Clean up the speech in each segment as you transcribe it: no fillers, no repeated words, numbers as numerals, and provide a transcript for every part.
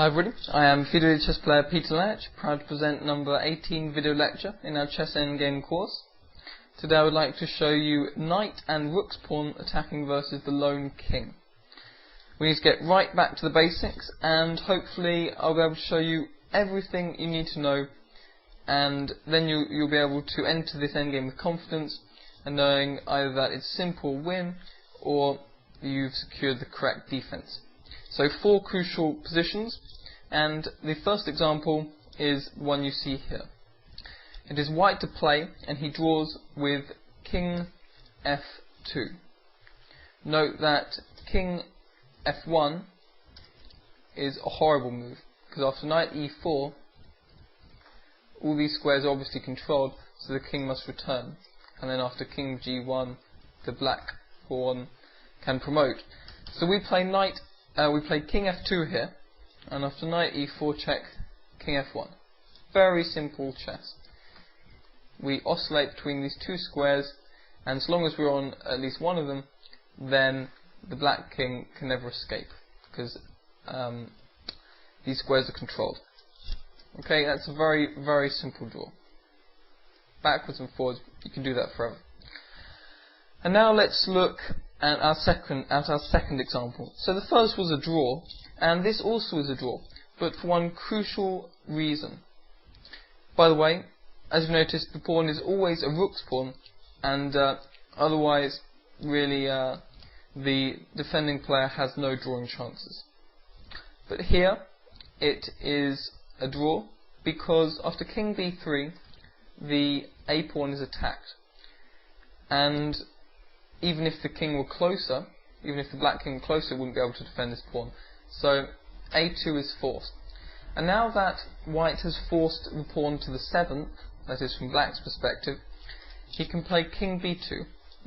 Hi everybody, I am PeterLalic chess player PeterLalic, proud to present number 18 video lecture in our chess endgame course. Today I would like to show you knight and rook's pawn attacking versus the lone king. We need to get right back to the basics, and hopefully I'll be able to show you everything you need to know, and then you'll be able to enter this endgame with confidence and knowing either that it's a simple win or you've secured the correct defense. So 4 crucial positions, and the first example is the one you see here. It is white to play, and he draws with king f2. Note that king f1 is a horrible move, because after knight e4, all these squares are obviously controlled, so the king must return. And then after king g1, the black pawn can promote. So we play king f2 here, and after knight e4 check, king f1. Very simple chess. We oscillate between these two squares, and as long as we're on at least one of them, then the black king can never escape, because these squares are controlled. Okay, that's a very, very simple draw. Backwards and forwards, you can do that forever. And now let's look at our second example. So the first was a draw, and this also is a draw, but for one crucial reason. By the way, as you've noticed, the pawn is always a rook's pawn, and otherwise, really, the defending player has no drawing chances. But here, it is a draw, because after king b3, the a pawn is attacked. And even if the king were closer, even if the black king were closer, it wouldn't be able to defend this pawn. So a2 is forced. And now that white has forced the pawn to the 7th, that is from black's perspective, he can play king b2.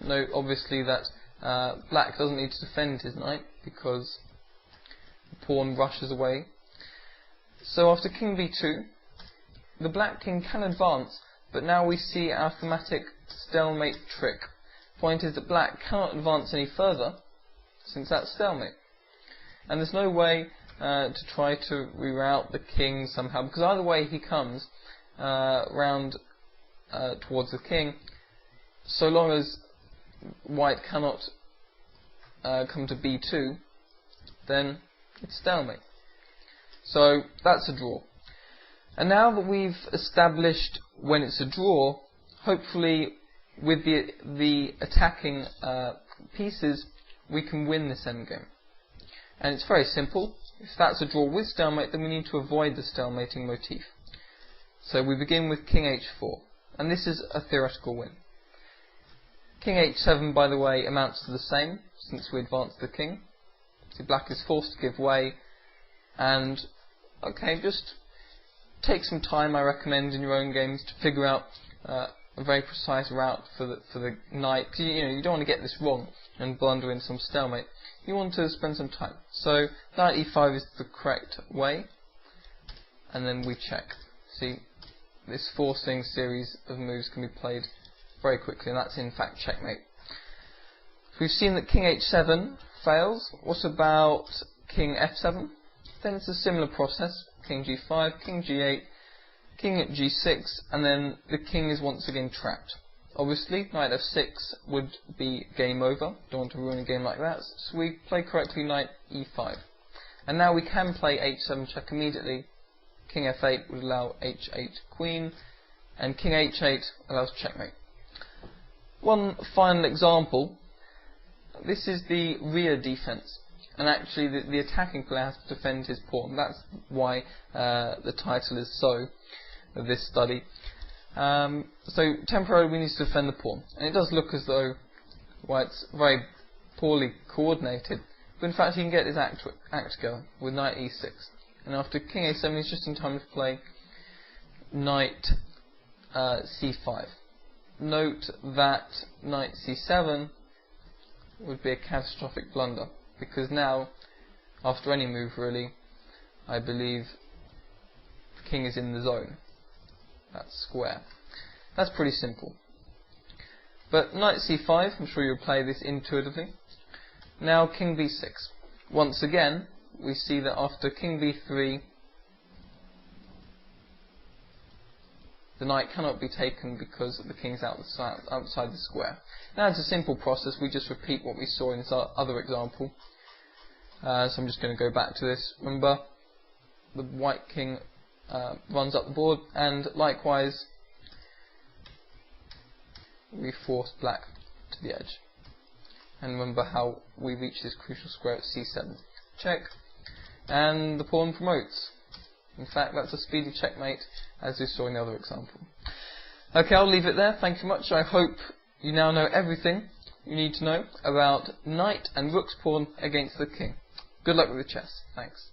Note obviously that black doesn't need to defend his knight, because the pawn rushes away. So after king b2, the black king can advance, but now we see our thematic stalemate trick. Point is that black cannot advance any further, since that's stalemate. And there's no way to try to reroute the king somehow, because either way he comes round towards the king, so long as white cannot come to b2, then it's stalemate. So that's a draw. And now that we've established when it's a draw, hopefully with the attacking pieces, we can win this endgame. And it's very simple. If that's a draw with stalemate, then we need to avoid the stalemating motif. So we begin with king h4, and this is a theoretical win. King h7, by the way, amounts to the same, since we advanced the king. So black is forced to give way, and okay, just take some time, I recommend, in your own games to figure out a very precise route for the knight. You don't want to get this wrong and blunder in some stalemate. You want to spend some time. So knight e5 is the correct way, and then we check. See, this forcing series of moves can be played very quickly, and that's in fact checkmate. We've seen that king h7 fails. What about king f7? Then it's a similar process. King g5, king g8, king at g6, and then the king is once again trapped. Obviously, knight f6 would be game over. Don't want to ruin a game like that. So we play correctly knight e5. And now we can play h7 check immediately. King f8 would allow h8 queen, and king h8 allows checkmate. One final example. This is the rear defense. And actually the attacking player has to defend his pawn. That's why the title is so, of this study. So temporarily we need to defend the pawn. And it does look as though white's very poorly coordinated, but in fact he can get his act together with knight e6. And after king a7 he's just in time to play knight c5. Note that knight c7 would be a catastrophic blunder, because now, after any move really, I believe the king is in the zone. That's square. That's pretty simple. But knight c5, I'm sure you'll play this intuitively. Now king b6. Once again, we see that after king b3, the knight cannot be taken because the king's outside the square. Now it's a simple process, we just repeat what we saw in this other example. So I'm just going to go back to this. Remember, the white king runs up the board, and likewise we force black to the edge. And remember how we reach this crucial square at c7. Check, and the pawn promotes. In fact, that's a speedy checkmate, as we saw in the other example. Okay, I'll leave it there. Thank you much. I hope you now know everything you need to know about knight and rook's pawn against the king. Good luck with the chess. Thanks.